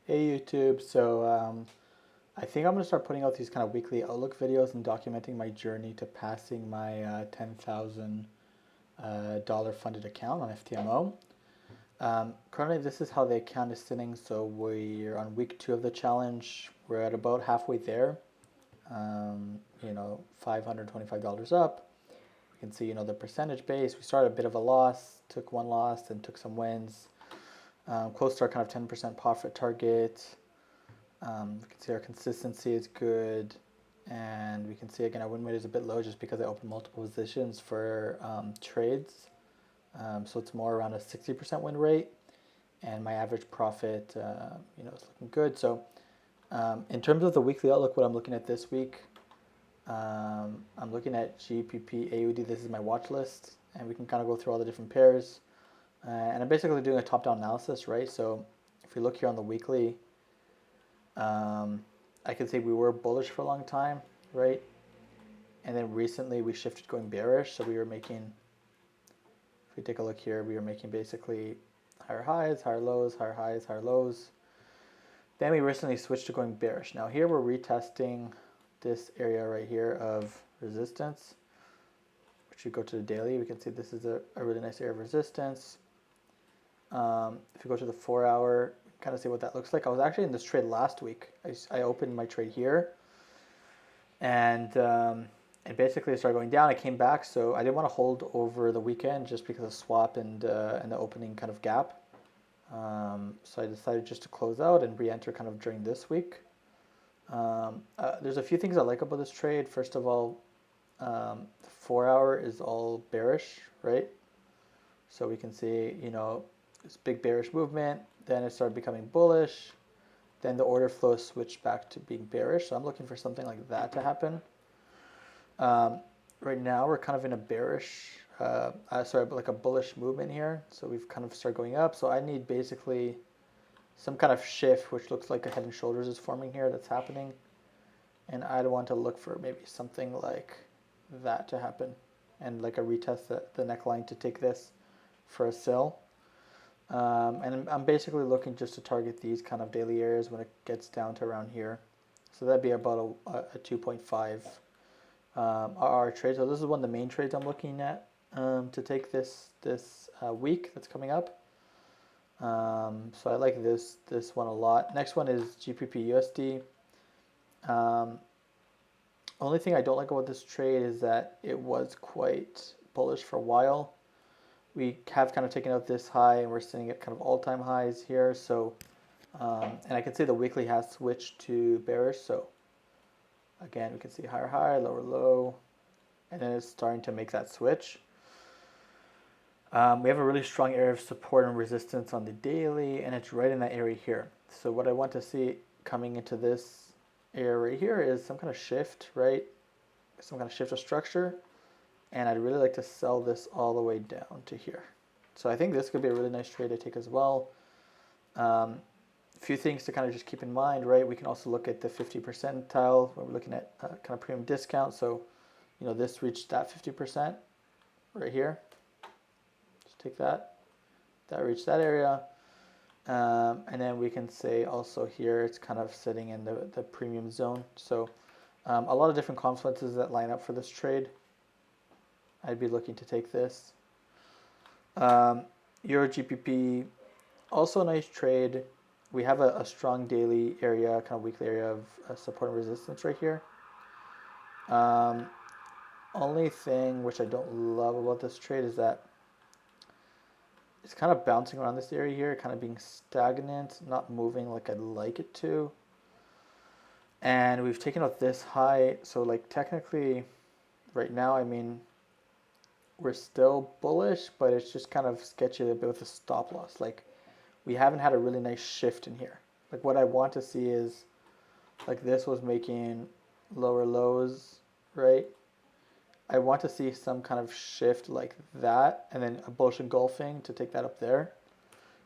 Hey YouTube, I think I'm gonna start putting out these kind of weekly outlook videos and documenting my journey to passing my $10,000 funded account on Ftmo. Currently, this is how the account is sitting. So we're on week 2 of the challenge. We're at about halfway there. $525 up. You can see, the percentage base. We started a bit of a loss, took one loss, and took some wins. Close to our kind of 10% profit target. We can see our consistency is good, and we can see again our win rate is a bit low just because I opened multiple positions for trades. So it's more around a 60% win rate, and my average profit, is looking good. So in terms of the weekly outlook, what I'm looking at this week, I'm looking at GPP AUD. This is my watch list, and we can kind of go through all the different pairs. And I'm basically doing a top-down analysis, right? So if we look here on the weekly, I can say we were bullish for a long time, right? And then recently we shifted going bearish. So we were making, if we take a look here, we were making basically higher highs, higher lows, higher highs, higher lows. Then we recently switched to going bearish. Now here we're retesting this area right here of resistance. If you go to the daily, we can see this is a really nice area of resistance. If you go to the 4-hour, kind of see what that looks like. I was actually in this trade last week. I opened my trade here, and it basically started going down. I came back, so I didn't want to hold over the weekend just because of swap and the opening kind of gap. So I decided just to close out and re-enter kind of during this week. There's a few things I like about this trade. First of all, the 4-hour is all bearish, right? So we can see, this big bearish movement. Then it started becoming bullish. Then the order flow switched back to being bearish. So I'm looking for something like that to happen. Right now we're kind of in a bearish, like a bullish movement here. So we've kind of started going up. So I need basically some kind of shift, which looks like a head and shoulders is forming here that's happening. And I'd want to look for maybe something like that to happen, and like a retest the neckline to take this for a sell. And I'm basically looking just to target these kind of daily areas when it gets down to around here. So that'd be about a 2.5 RR trade. So this is one of the main trades I'm looking at to take this week that's coming up. So I like this one a lot. Next one is GPP USD. Only thing I don't like about this trade is that it was quite bullish for a while. We have kind of taken out this high, and we're sitting at kind of all-time highs here. So, and I can see the weekly has switched to bearish. So again, we can see higher high, lower low, and then it's starting to make that switch. We have a really strong area of support and resistance on the daily, and it's right in that area here. So what I want to see coming into this area right here is some kind of shift, right? Some kind of shift of structure. And I'd really like to sell this all the way down to here. So I think this could be a really nice trade to take as well. A few things to kind of just keep in mind, right? We can also look at the 50 percentile when we're looking at kind of premium discount. So, this reached that 50% right here. Just take that. That reached that area. And then we can say also here it's kind of sitting in the premium zone. So a lot of different confluences that line up for this trade. I'd be looking to take this. Euro GPP, also a nice trade. We have a strong daily area, kind of weekly area of support and resistance right here. Only thing which I don't love about this trade is that it's kind of bouncing around this area here, kind of being stagnant, not moving like I'd like it to. And we've taken out this high, so like technically right now, I mean, we're still bullish, but it's just kind of sketchy a bit with a stop loss. Like, we haven't had a really nice shift in here. Like, what I want to see is, like, this was making lower lows, right? I want to see some kind of shift like that, and then a bullish engulfing to take that up there.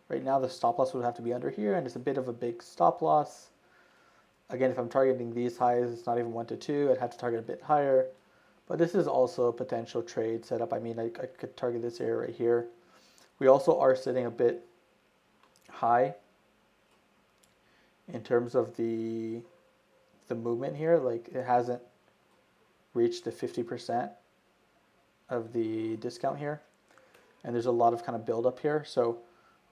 Right now, the stop loss would have to be under here, and it's a bit of a big stop loss. Again, if I'm targeting these highs, it's not even 1 to 2. I'd have to target a bit higher. But this is also a potential trade setup. I mean, I could target this area right here. We also are sitting a bit high in terms of the movement here. Like it hasn't reached the 50% of the discount here, and there's a lot of kind of build up here. So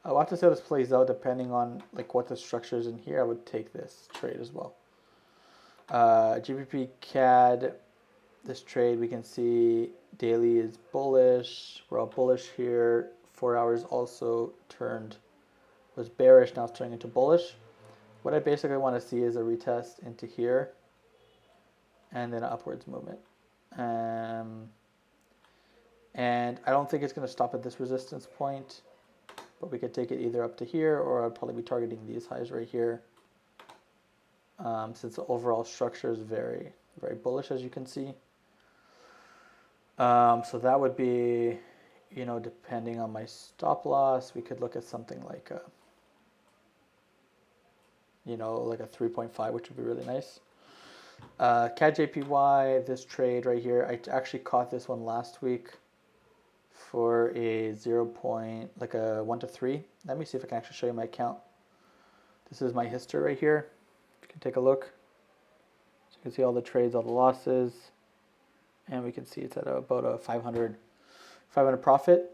I'll have to see how this plays out depending on like what the structure is in here. I would take this trade as well. GBP CAD, this trade we can see daily is bullish. We're all bullish here. 4 hours also was bearish. Now it's turning into bullish. What I basically want to see is a retest into here and then an upwards movement. And I don't think it's going to stop at this resistance point, but we could take it either up to here, or I'd probably be targeting these highs right here, since the overall structure is very, very bullish, as you can see. So that would be, depending on my stop loss, we could look at something like a, like a 3.5, which would be really nice. CAD JPY, this trade right here, I actually caught this one last week for a 0 point, like a 1 to 3. Let me see if I can actually show you my account. This is my history right here. You can take a look. So you can see all the trades, all the losses, and we can see it's at about a 500 profit.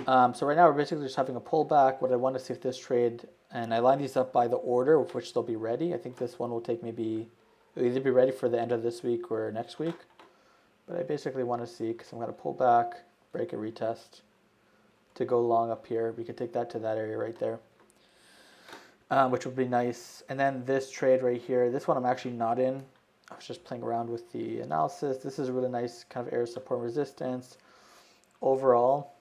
So right now we're basically just having a pullback. What I want to see if this trade, and I line these up by the order with which they'll be ready. I think this one will take it'll either be ready for the end of this week or next week. But I basically want to see, because I'm going to pull back, break a retest to go long up here. We could take that to that area right there, which would be nice. And then this trade right here, this one I'm actually not in. I was just playing around with the analysis. This is a really nice kind of area of support and resistance. Overall,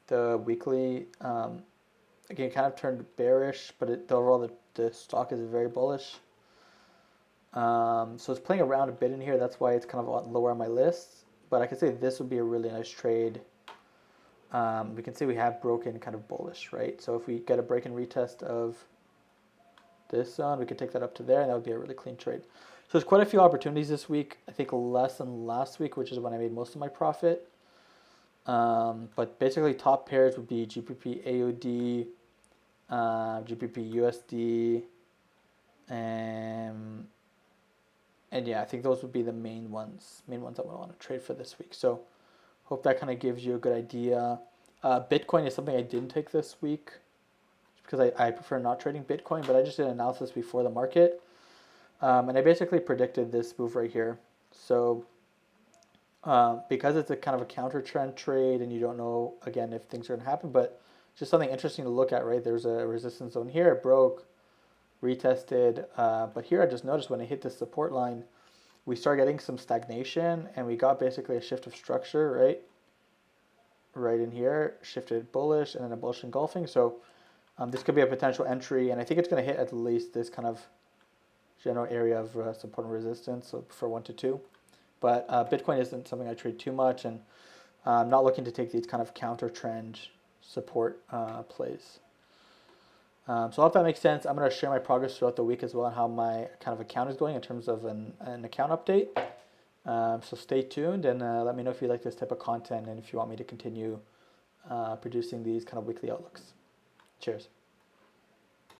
the weekly, again, kind of turned bearish, but overall the stock is very bullish. So it's playing around a bit in here. That's why it's kind of a lot lower on my list. But I could say this would be a really nice trade. We can see we have broken kind of bullish, right? So if we get a break and retest of this zone, we could take that up to there, and that would be a really clean trade. So there's quite a few opportunities this week. I think less than last week, which is when I made most of my profit. But basically top pairs would be GBP AUD, GBP USD, and yeah, I think those would be the main ones that I want to trade for this week. So hope that kind of gives you a good idea. Bitcoin is something I didn't take this week because I prefer not trading Bitcoin, but I just did an analysis before the market. And I basically predicted this move right here. So because it's a kind of a counter trend trade and you don't know, again, if things are going to happen, but just something interesting to look at, right? There's a resistance zone here, it broke, retested, but here I just noticed when I hit this support line, we start getting some stagnation, and we got basically a shift of structure, right in here, shifted bullish, and then a bullish engulfing. So this could be a potential entry, and I think it's going to hit at least this kind of general area of support and resistance, so for 1 to 2. But Bitcoin isn't something I trade too much, and I'm not looking to take these kind of counter trend support plays. So I hope that makes sense. I'm going to share my progress throughout the week as well, and how my kind of account is going in terms of an account update. So stay tuned, and let me know if you like this type of content and if you want me to continue producing these kind of weekly outlooks. Cheers.